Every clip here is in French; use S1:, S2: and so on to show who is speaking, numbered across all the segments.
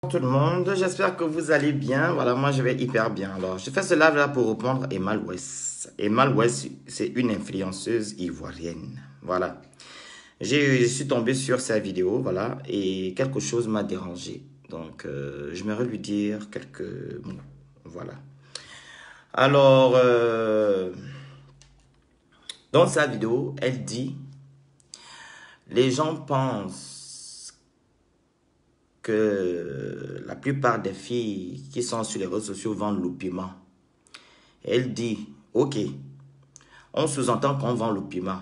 S1: Tout le monde, j'espère que vous allez bien. Voilà, moi je vais hyper bien. Alors, je fais ce live là pour reprendre Emma West. Emma West, c'est une influenceuse ivoirienne. Voilà. Je suis tombé sur sa vidéo, voilà, et quelque chose m'a dérangé. Donc, j'aimerais lui dire quelques mots. Voilà. Alors, dans sa vidéo, elle dit, les gens pensent que la plupart des filles qui sont sur les réseaux sociaux vendent le piment. Elle dit, ok, on sous-entend qu'on vend le piment.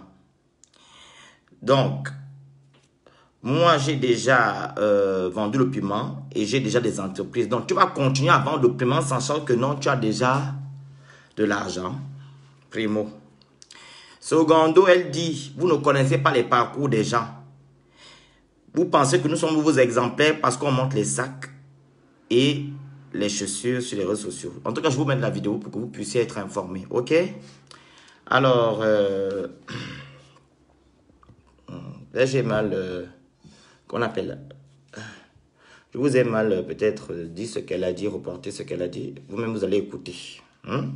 S1: Donc, moi j'ai déjà vendu le piment et j'ai déjà des entreprises. Donc, tu vas continuer à vendre le piment sachant que non, tu as déjà de l'argent. Primo. Secondo, elle dit, vous ne connaissez pas les parcours des gens. Vous pensez que nous sommes vos exemplaires parce qu'on montre les sacs et les chaussures sur les réseaux sociaux. En tout cas, je vous mets la vidéo pour que vous puissiez être informés. Ok? Alors, là, j'ai mal, qu'on appelle, je vous ai mal peut-être dit ce qu'elle a dit, reporté ce qu'elle a dit. Vous-même, vous allez écouter. J'en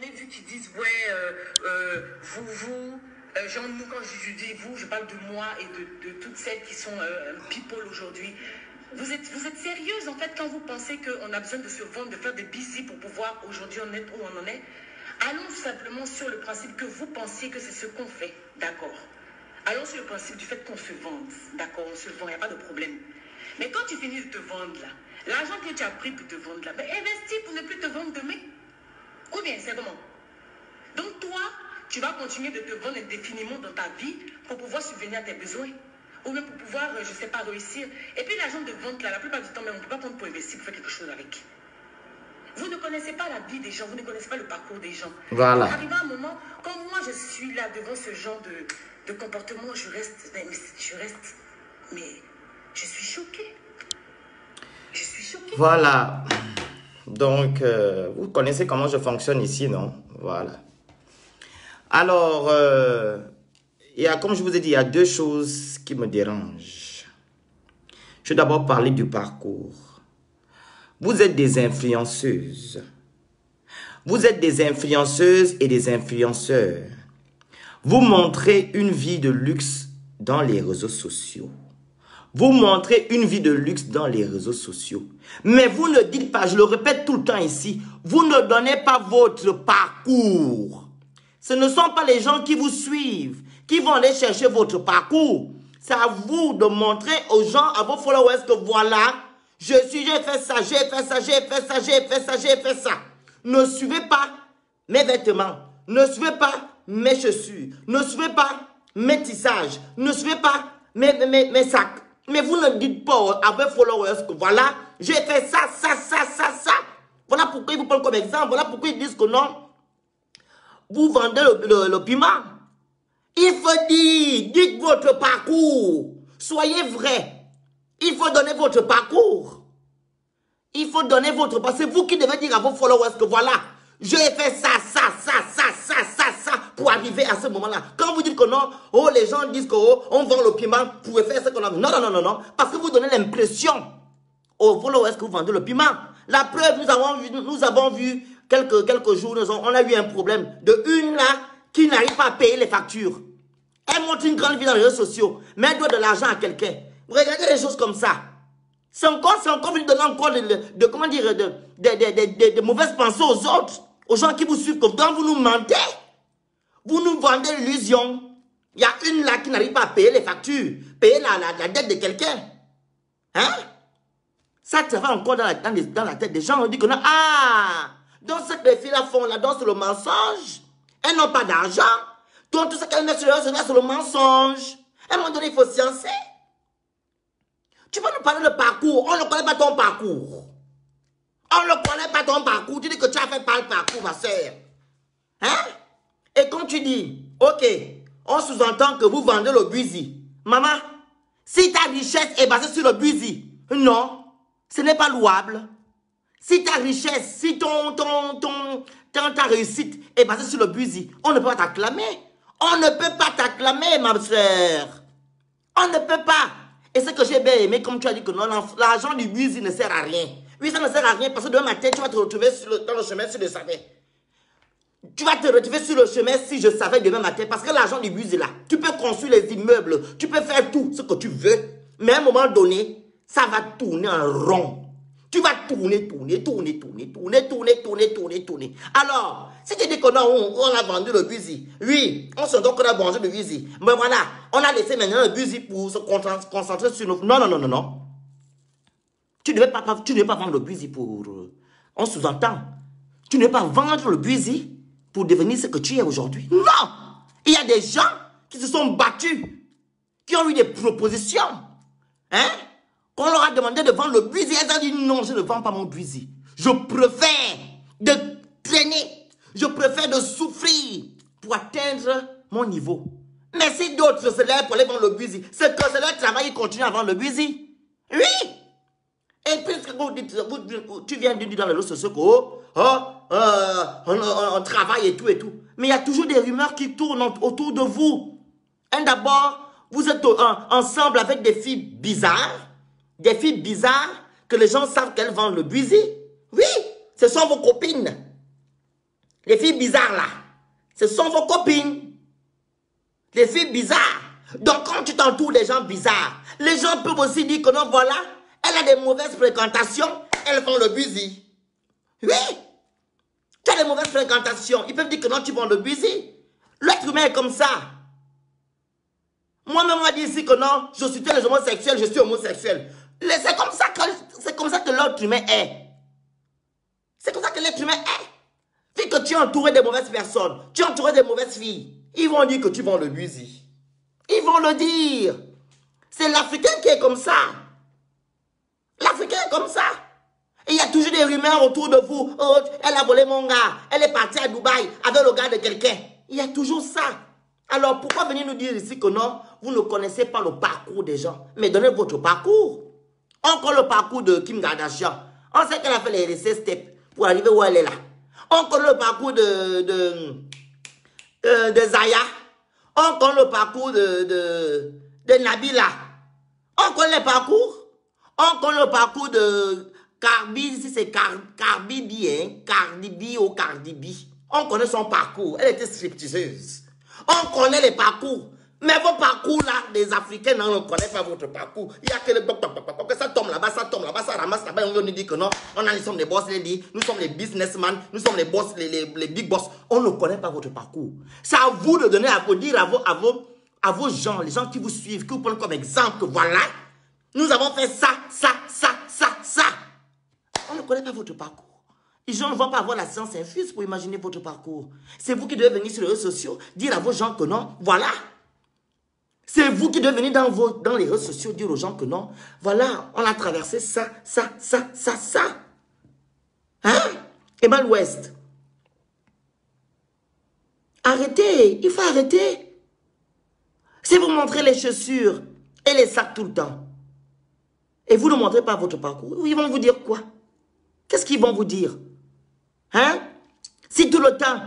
S2: ai vu qui disent, ouais, genre, nous, quand je dis vous, je parle de moi et de toutes celles qui sont people aujourd'hui. Vous êtes sérieuse, en fait, quand vous pensez qu'on a besoin de se vendre, de faire des busy pour pouvoir aujourd'hui en être où on en est? Allons simplement sur le principe que vous pensiez que c'est ce qu'on fait, d'accord? Allons sur le principe du fait qu'on se vende, d'accord? On se vend, il n'y a pas de problème. Mais quand tu finis de te vendre, là, l'argent que tu as pris pour te vendre, là, ben, investis pour ne plus te vendre demain. Ou bien, c'est comment? Donc, toi, tu vas continuer de te vendre indéfiniment dans ta vie pour pouvoir subvenir à tes besoins. Ou même pour pouvoir, je ne sais pas, réussir. Et puis, l'argent de vente, là, la plupart du temps, mais on ne peut pas prendre pour investir, pour faire quelque chose avec. Vous ne connaissez pas la vie des gens, vous ne connaissez pas le parcours des gens.
S1: Voilà.
S2: Arrivé à un moment, quand moi, je suis là devant ce genre de comportement, je reste, mais je suis choquée. Je suis choquée.
S1: Voilà. Donc, vous connaissez comment je fonctionne ici, non? Voilà. Alors, comme je vous ai dit, il y a deux choses qui me dérangent. Je vais d'abord parler du parcours. Vous êtes des influenceuses. Vous êtes des influenceuses et des influenceurs. Vous montrez une vie de luxe dans les réseaux sociaux. Vous montrez une vie de luxe dans les réseaux sociaux. Mais vous ne dites pas, je le répète tout le temps ici, vous ne donnez pas votre parcours. Ce ne sont pas les gens qui vous suivent, qui vont aller chercher votre parcours. C'est à vous de montrer aux gens, à vos followers que voilà, j'ai fait ça, j'ai fait ça, j'ai fait ça, j'ai fait ça, j'ai fait ça. Ne suivez pas mes vêtements, ne suivez pas mes chaussures, ne suivez pas mes tissages, ne suivez pas mes sacs. Mais vous ne dites pas à vos followers que voilà, j'ai fait ça, ça, ça, ça, ça. Voilà pourquoi ils vous prennent comme exemple, voilà pourquoi ils disent que non, vous vendez le piment. Il faut dire, dites votre parcours. Soyez vrai. Il faut donner votre parcours. Il faut donner votre parcours. C'est vous qui devez dire à vos followers que voilà, j'ai fait ça, ça, ça, ça, ça, ça, ça, pour arriver à ce moment-là. Quand vous dites que non, oh, les gens disent que oh, on vend le piment pour faire ce qu'on a. Non, non, non, non, non. Parce que vous donnez l'impression aux followers que vous vendez le piment. La preuve, nous avons vu quelques jours, on a eu un problème de une là qui n'arrive pas à payer les factures. Elle montre une grande vie dans les réseaux sociaux, mais elle doit de l'argent à quelqu'un. Vous regardez les choses comme ça. C'est encore vous donner encore de mauvaises pensées aux autres, aux gens qui vous suivent. Donc vous nous mentez, vous nous vendez l'illusion. Il y a une là qui n'arrive pas à payer les factures, payer la dette de quelqu'un. Hein? Ça te va encore dans la tête des gens. On dit que non, ah, donc ce que les filles là font là, donc c'est le mensonge. Elles n'ont pas d'argent. Donc tout ce qu'elles mettent sur les réseaux, c'est le mensonge. À un moment donné, il faut sciencer. Tu vas nous parler de parcours. On ne connaît pas ton parcours. On ne connaît pas ton parcours. Tu dis que tu as fait par le parcours, ma soeur. Hein? Et quand tu dis, ok, on sous-entend que vous vendez le buzy. Maman, si ta richesse est basée sur le buzy, non, ce n'est pas louable. Si ta richesse, si ta réussite est basée sur le buzy, on ne peut pas t'acclamer. On ne peut pas t'acclamer, ma soeur. On ne peut pas. Et ce que j'ai bien aimé, comme tu as dit que non, l'argent du bus, il ne sert à rien. Oui, ça ne sert à rien parce que demain matin, tu vas te retrouver dans le chemin si je savais. Tu vas te retrouver sur le chemin si je savais demain matin parce que l'argent du bus est là. Tu peux construire les immeubles, tu peux faire tout ce que tu veux. Mais à un moment donné, ça va tourner en rond. Tu vas tourner. Alors, si tu dis que non, on a vendu le busi, oui, on se dit qu'on a vendu le busi, mais voilà, on a laissé maintenant le busi pour se concentrer sur nos... Non. Tu ne veux pas vendre le busi pour... On sous-entend. Tu ne veux pas vendre le busi pour devenir ce que tu es aujourd'hui. Non! Il y a des gens qui se sont battus, qui ont eu des propositions, hein? Qu'on leur a demandé de vendre le busi, elles ont dit non, je ne vends pas mon busi. Je préfère de traîner, je préfère de souffrir pour atteindre mon niveau. Mais si d'autres se lèvent pour aller vendre le busi, c'est que c'est leur travail, ils continuent à vendre le busi. Oui! Et puisque tu viens de dire dans les réseaux sociaux on travaille et tout. Mais il y a toujours des rumeurs qui tournent autour de vous. D'abord, vous êtes ensemble avec des filles bizarres. Des filles bizarres que les gens savent qu'elles vendent le busi. Oui, ce sont vos copines. Les filles bizarres là, ce sont vos copines. Les filles bizarres. Donc quand tu t'entoures des gens bizarres, les gens peuvent aussi dire que non, voilà, elle a des mauvaises fréquentations, elle vend le busi. Oui, tu as des mauvaises fréquentations. Ils peuvent dire que non, tu vends le busi. L'être humain est comme ça. Moi-même, on m'a dit ici que non, je suis les homosexuels, je suis homosexuel. C'est comme ça que l'être humain est. C'est comme ça que l'être humain est. Vu que tu es entouré de mauvaises personnes, tu es entouré de mauvaises filles, ils vont dire que tu vends le busi. Ils vont le dire. C'est l'Africain qui est comme ça. L'Africain est comme ça. Et il y a toujours des rumeurs autour de vous. Oh, elle a volé mon gars. Elle est partie à Dubaï avec le gars de quelqu'un. Il y a toujours ça. Alors, pourquoi venir nous dire ici que non, vous ne connaissez pas le parcours des gens? Mais donnez votre parcours. On connaît le parcours de Kim Kardashian. On sait qu'elle a fait les 16 steps pour arriver où elle est là. On connaît le parcours de Zaya. On connaît le parcours de Nabila. On connaît le parcours. On connaît le parcour de Cardi, si c'est Cardi B, hein? Cardi B ou Cardi B. On connaît son parcours. Elle était stripteaseuse. On connaît les parcours. Mais vos parcours là, des Africains, non, on ne connaît pas votre parcours. Il y a que ça tombe là-bas, ça ramasse là-bas. On nous dit que non, nous sommes les boss ladies, nous sommes les businessmen, nous sommes les boss, les big boss. On ne connaît pas votre parcours. C'est à vous de donner, à vous dire à vos gens, les gens qui vous suivent, qui vous prennent comme exemple que voilà, nous avons fait ça. On ne connaît pas votre parcours. Les gens ne vont pas avoir la science infuse pour imaginer votre parcours. C'est vous qui devez venir sur les réseaux sociaux, dire à vos gens que non, voilà. C'est vous qui devez venir dans les réseaux sociaux, dire aux gens que non, voilà, on a traversé ça. Hein? Emmanuel West. Arrêtez, il faut arrêter. Si vous montrez les chaussures et les sacs tout le temps, et vous ne montrez pas votre parcours, ils vont vous dire quoi? Qu'est-ce qu'ils vont vous dire? Hein? Si tout le temps,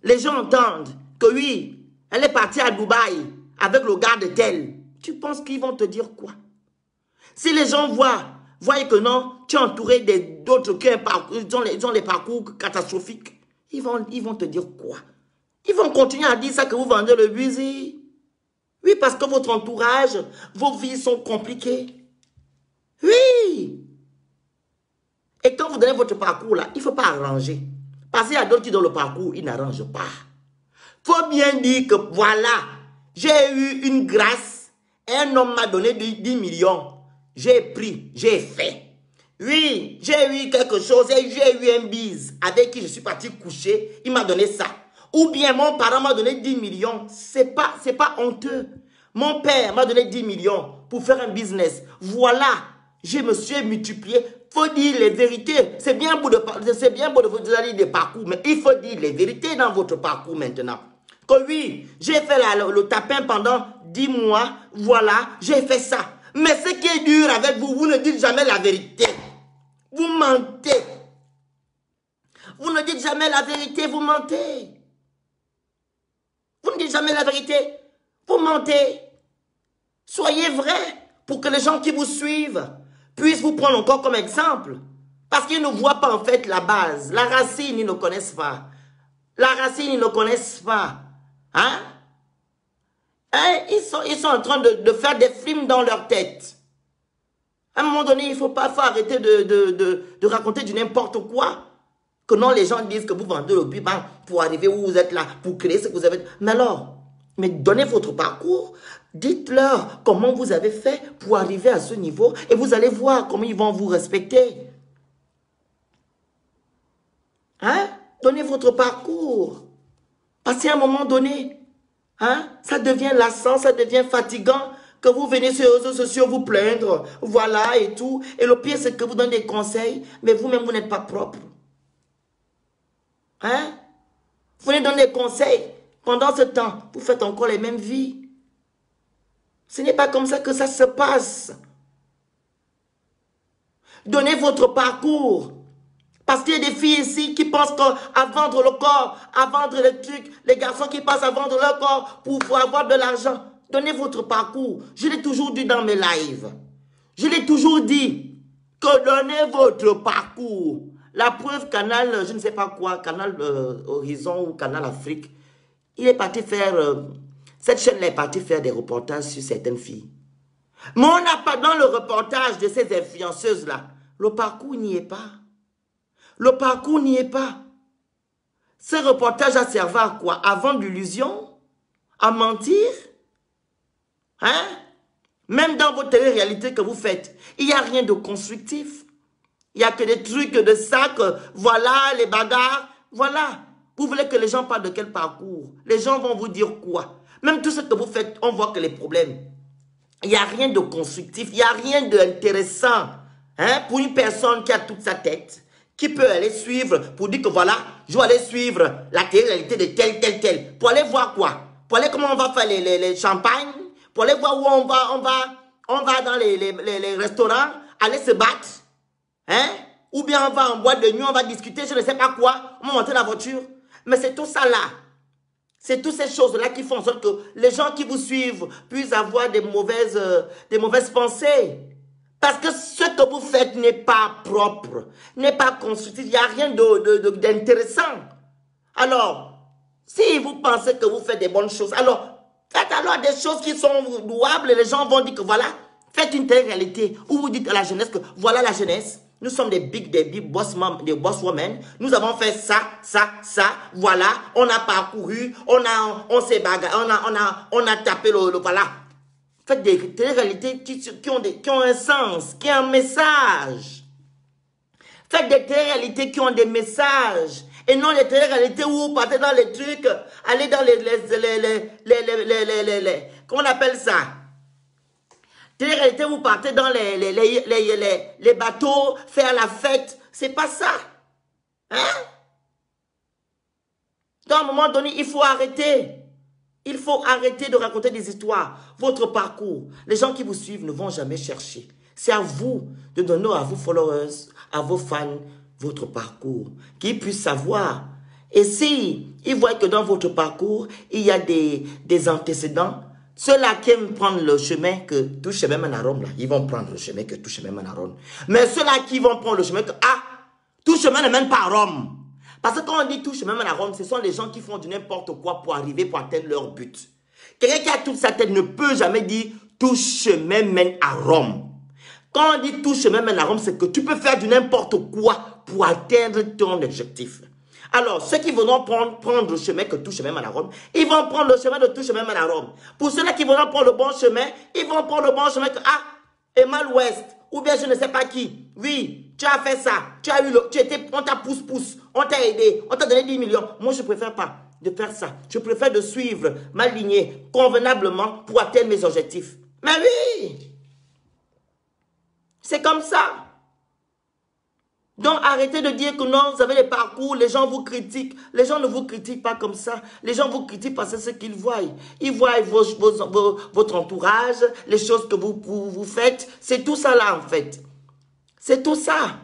S1: les gens entendent que oui, elle est partie à Dubaï avec le gars de tel, tu penses qu'ils vont te dire quoi? Si les gens voient que non, tu es entouré d'autres qui ont les parcours catastrophiques, ils vont te dire quoi? Ils vont continuer à dire ça que vous vendez le busi. Oui, parce que votre entourage, vos vies sont compliquées. Oui. Et quand vous donnez votre parcours là, il ne faut pas arranger. Parce qu'il y a d'autres qui donnent le parcours, ils n'arrangent pas. Il faut bien dire que voilà, j'ai eu une grâce, un homme m'a donné 10 millions. J'ai pris, j'ai fait. Oui, j'ai eu quelque chose, j'ai eu un bise avec qui je suis parti coucher, il m'a donné ça. Ou bien mon parent m'a donné 10 millions. C'est pas honteux. Mon père m'a donné 10 millions pour faire un business. Voilà, je me suis multiplié. Il faut dire les vérités. C'est bien beau de vous dire des parcours, mais il faut dire les vérités dans votre parcours maintenant. Que oui, j'ai fait le tapin pendant 10 mois, voilà, j'ai fait ça. Mais ce qui est dur avec vous, vous ne dites jamais la vérité. Vous mentez. Vous ne dites jamais la vérité, vous mentez. Vous ne dites jamais la vérité, vous mentez. Soyez vrai. pour que les gens qui vous suivent puissent vous prendre encore comme exemple. Parce qu'ils ne voient pas en fait la base, la racine, ils ne connaissent pas. La racine, ils ne connaissent pas. Hein? Ils sont en train de faire des films dans leur tête. À un moment donné, il faut arrêter de raconter du n'importe quoi. Que non, les gens disent que vous vendez le biban pour arriver où vous êtes là, pour créer ce que vous avez. Mais alors, donnez votre parcours. Dites-leur comment vous avez fait pour arriver à ce niveau et vous allez voir comment ils vont vous respecter. Hein? Donnez votre parcours. Parce qu'à un moment donné, hein, ça devient lassant, ça devient fatigant que vous venez sur les réseaux sociaux vous plaindre, voilà et tout. Et le pire, c'est que vous donnez des conseils, mais vous-même, vous n'êtes pas propre. Hein? Vous venez donner des conseils. Pendant ce temps, vous faites encore les mêmes vies. Ce n'est pas comme ça que ça se passe. Donnez votre parcours. Parce qu'il y a des filles ici qui pensent qu'à vendre le corps, à vendre les trucs, les garçons qui passent à vendre leur corps pour avoir de l'argent. Donnez votre parcours. Je l'ai toujours dit dans mes lives. Je l'ai toujours dit que donnez votre parcours. La preuve, Canal, je ne sais pas quoi, Canal Horizon ou Canal Afrique, il est parti faire, cette chaîne-là est partie faire des reportages sur certaines filles. Mais on n'a pas dans le reportage de ces influenceuses-là. Le parcours n'y est pas. Le parcours n'y est pas. Ce reportage a servi à quoi? À vendre l'illusion? À mentir? Hein? Même dans votre télé-réalité que vous faites, il n'y a rien de constructif. Il n'y a que des trucs de sac, voilà, les bagarres, voilà. Vous voulez que les gens parlent de quel parcours? Les gens vont vous dire quoi? Même tout ce que vous faites, on voit que les problèmes. Il n'y a rien de constructif, il n'y a rien d'intéressant. Hein? Pour une personne qui a toute sa tête, qui peut aller suivre, pour dire que voilà, je vais aller suivre la télé-réalité de tel. Pour aller voir quoi? Pour aller comment on va faire les champagnes? Pour aller voir où on va dans les restaurants, aller se battre? Hein? Ou bien on va en boîte de nuit, on va discuter, je ne sais pas quoi, on va monter dans la voiture. Mais c'est tout ça là. C'est toutes ces choses-là qui font en sorte que les gens qui vous suivent puissent avoir des mauvaises pensées. Parce que ce que vous faites n'est pas propre, n'est pas constructif, il n'y a rien d'intéressant. Alors, si vous pensez que vous faites des bonnes choses, alors faites alors des choses qui sont louables et les gens vont dire que voilà, faites une telle réalité où vous dites à la jeunesse que voilà la jeunesse. Nous sommes des big boss women. Nous avons fait ça, voilà. On a parcouru, on s'est bagarré, on a tapé le voilà. Faites des réalités qui ont un sens, qui ont un message. Faites des réalités qui ont des messages. Et non les réalités où vous partez dans les trucs, allez dans comment on appelle ça? Télé-réalité, vous partez dans les bateaux, faire la fête. C'est pas ça. Hein? Dans un moment donné, il faut arrêter. Il faut arrêter de raconter des histoires. Votre parcours, les gens qui vous suivent ne vont jamais chercher. C'est à vous de donner à vos followers, à vos fans, votre parcours. Qu'ils puissent savoir. Et si ils voient que dans votre parcours, il y a des antécédents, ceux-là qui aiment prendre le chemin que tout chemin mène à Rome, là, ils vont prendre le chemin que tout chemin mène à Rome. Mais ceux-là qui vont prendre le chemin que, tout chemin ne mène pas à Rome. Parce que quand on dit tout chemin mène à Rome, ce sont les gens qui font du n'importe quoi pour arriver, pour atteindre leur but. Quelqu'un qui a toute sa tête ne peut jamais dire tout chemin mène à Rome. Quand on dit tout chemin mène à Rome, c'est que tu peux faire du n'importe quoi pour atteindre ton objectif. Alors, ceux qui voudront prendre le chemin que tout chemin mène à Rome, ils vont prendre le chemin de tout chemin mène à Rome. Pour ceux-là qui voudront prendre le bon chemin, ils vont prendre le bon chemin que, Emma West, ou bien je ne sais pas qui. Oui, tu as fait ça, on t'a pousse, on t'a aidé, on t'a donné 10 millions. Moi, je ne préfère pas de faire ça. Je préfère de suivre ma lignée convenablement pour atteindre mes objectifs. Mais oui, c'est comme ça. Donc, arrêtez de dire que non, vous avez les parcours, les gens vous critiquent. Les gens ne vous critiquent pas comme ça. Les gens vous critiquent parce que c'est ce qu'ils voient. Ils voient votre entourage, les choses que vous faites. C'est tout ça là, en fait. C'est tout ça.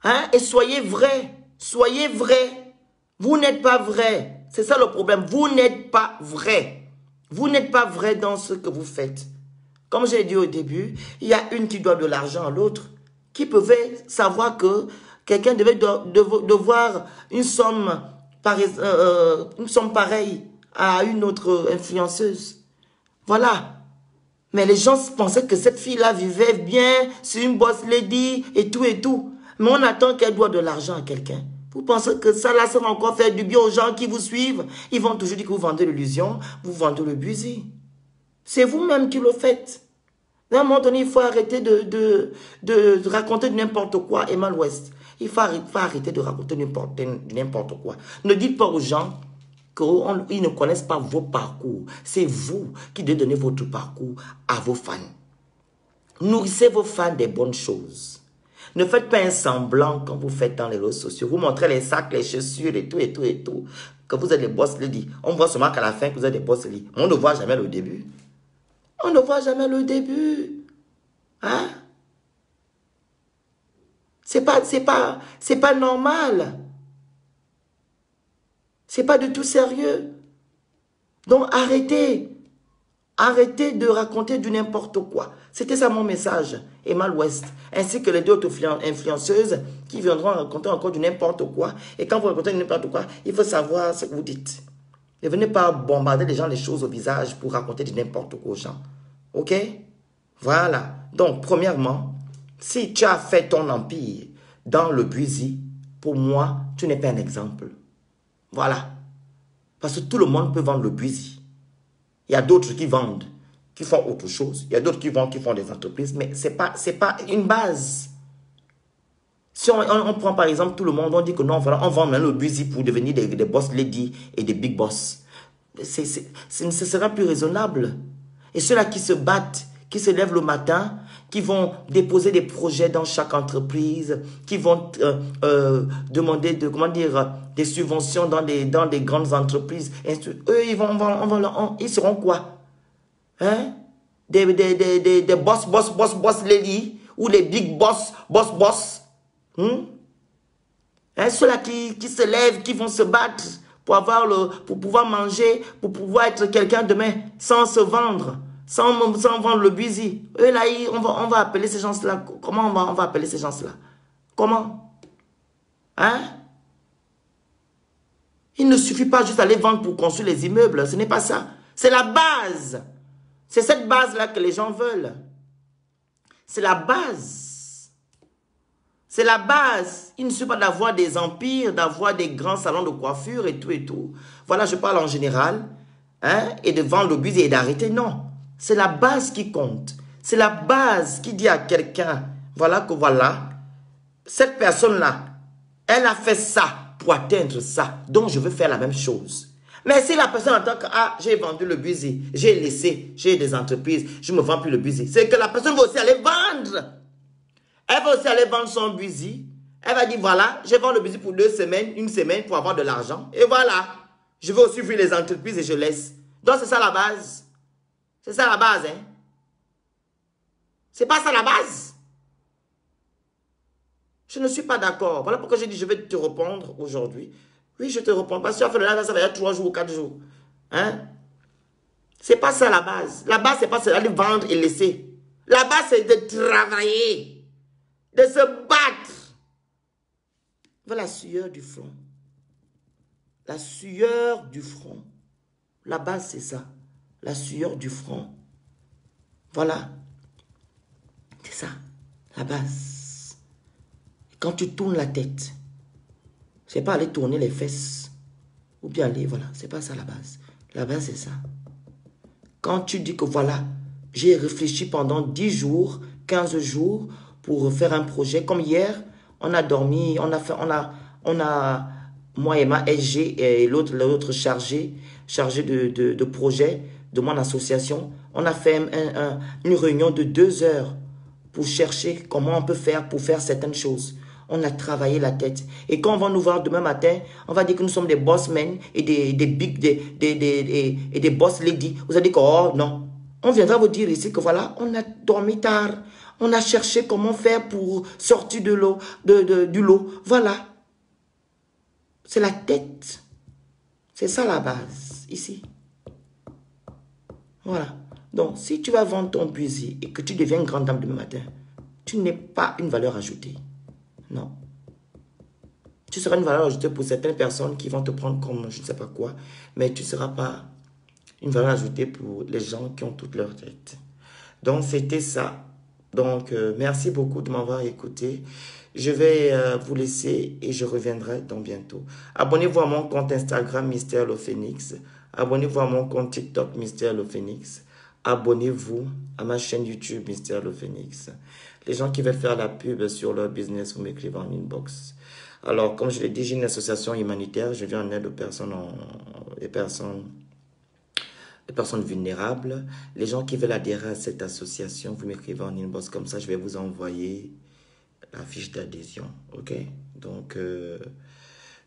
S1: Hein? Et soyez vrai. Soyez vrai. Vous n'êtes pas vrai. C'est ça le problème. Vous n'êtes pas vrai. Vous n'êtes pas vrai dans ce que vous faites. Comme j'ai dit au début, il y a une qui doit de l'argent à l'autre, qui pouvait savoir que quelqu'un devait devoir une somme pareille à une autre influenceuse. Voilà. Mais les gens pensaient que cette fille-là vivait bien, c'est une boss lady et tout et tout. Mais on attend qu'elle doit de l'argent à quelqu'un. Vous pensez que ça là, ça va encore faire du bien aux gens qui vous suivent? Ils vont toujours dire que vous vendez l'illusion, vous vendez le buzy. C'est vous-même qui le faites. À un moment donné, il faut arrêter de raconter n'importe quoi, Emma West. Il faut arrêter de raconter n'importe quoi. Ne dites pas aux gens qu'ils ne connaissent pas vos parcours. C'est vous qui devez donner votre parcours à vos fans. Nourrissez vos fans des bonnes choses. Ne faites pas un semblant quand vous faites dans les réseaux sociaux. Vous montrez les sacs, les chaussures et tout, et tout, et tout. Que vous êtes des boss lady. On voit seulement qu'à la fin que vous êtes des boss lady. On ne voit jamais le début. On ne voit jamais le début. Hein? C'est pas normal. C'est pas du tout sérieux. Donc arrêtez. Arrêtez de raconter du n'importe quoi. C'était ça mon message, Emma West, ainsi que les deux autres influenceuses qui viendront raconter encore du n'importe quoi. Et quand vous racontez du n'importe quoi, il faut savoir ce que vous dites. Ne venez pas bombarder les gens les choses au visage pour raconter du n'importe quoi aux gens. Ok? Voilà. Donc, premièrement, si tu as fait ton empire dans le buzy, pour moi, tu n'es pas un exemple. Voilà. Parce que tout le monde peut vendre le buzy. Il y a d'autres qui vendent, qui font autre chose. Il y a d'autres qui vendent, qui font des entreprises. Mais ce n'est pas une base. Si on prend par exemple tout le monde, on dit que non, voilà, on vend maintenant le buzy pour devenir des boss lady et des big boss. Ce sera plus raisonnable. Et ceux-là qui se battent, qui se lèvent le matin, qui vont déposer des projets dans chaque entreprise, qui vont demander des subventions dans des grandes entreprises. Eux, ils seront quoi? Hein? Des boss lady ou les big boss. Hein? Ceux-là qui se lèvent, qui vont se battre pour pouvoir manger, pour pouvoir être quelqu'un demain, sans se vendre. Sans vendre le buzy. Eux là, on va appeler ces gens-là. Comment on va appeler ces gens-là? Comment? Hein? Il ne suffit pas juste d'aller vendre pour construire les immeubles. Ce n'est pas ça. C'est la base. C'est cette base-là que les gens veulent. C'est la base. C'est la base. Il ne suffit pas d'avoir des empires, d'avoir des grands salons de coiffure et tout et tout. Voilà, je parle en général. Hein? Et de vendre le buzy et d'arrêter. Non. C'est la base qui compte. C'est la base qui dit à quelqu'un, voilà que voilà, cette personne-là, elle a fait ça pour atteindre ça. Donc, je veux faire la même chose. Mais si la personne entend que, ah, j'ai vendu le buzy, j'ai laissé, j'ai des entreprises, je ne me vends plus le buzy. C'est que la personne va aussi aller vendre. Elle va aussi aller vendre son buzy. Elle va dire, voilà, je vends le buzy pour 2 semaines, 1 semaine pour avoir de l'argent. Et voilà, je vais aussi ouvrir les entreprises et je laisse. Donc, c'est ça la base. C'est ça la base, hein. C'est pas ça la base. Je ne suis pas d'accord. Voilà pourquoi j'ai dit je vais te répondre aujourd'hui. Oui, je te réponds. Parce que tu as fait le live, ça va être 3 jours ou 4 jours. Hein? C'est pas ça la base. La base, c'est pas d'aller vendre et laisser. La base, c'est de travailler. De se battre. Voilà la sueur du front. La sueur du front. La base, c'est ça. La sueur du front. Voilà. C'est ça, la base. Quand tu tournes la tête, c'est pas aller tourner les fesses. Ou bien aller, voilà. C'est pas ça la base. La base, c'est ça. Quand tu dis que voilà, j'ai réfléchi pendant 10 jours, 15 jours pour faire un projet. Comme hier, on a dormi, moi et ma SG et l'autre chargé de projet de mon association, on a fait une réunion de 2 heures pour chercher comment on peut faire pour faire certaines choses. On a travaillé la tête. Et quand on va nous voir demain matin, on va dire que nous sommes des boss men et des boss ladies. Vous allez dire que, oh non. On viendra vous dire ici que voilà, on a dormi tard. On a cherché comment faire pour sortir de l'eau, du lot. Voilà. C'est la tête. C'est ça la base, ici. Voilà. Donc, si tu vas vendre ton busy et que tu deviens grande dame demain matin, tu n'es pas une valeur ajoutée. Non. Tu seras une valeur ajoutée pour certaines personnes qui vont te prendre comme je ne sais pas quoi, mais tu ne seras pas une valeur ajoutée pour les gens qui ont toute leur tête. Donc, c'était ça. Donc, merci beaucoup de m'avoir écouté. Je vais vous laisser et je reviendrai dans bientôt. Abonnez-vous à mon compte Instagram Mystère Le Phénix. Abonnez-vous à mon compte TikTok Mystère Le Phénix. Abonnez-vous à ma chaîne YouTube Mystère Le Phénix. Les gens qui veulent faire la pub sur leur business, vous m'écrivez en inbox. Alors, comme je l'ai dit, j'ai une association humanitaire. Je viens en aide aux personnes, les personnes vulnérables. Les gens qui veulent adhérer à cette association, vous m'écrivez en inbox. Comme ça, je vais vous envoyer la fiche d'adhésion. OK? Donc,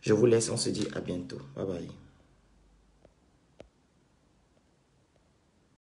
S1: je vous laisse. On se dit à bientôt. Bye bye.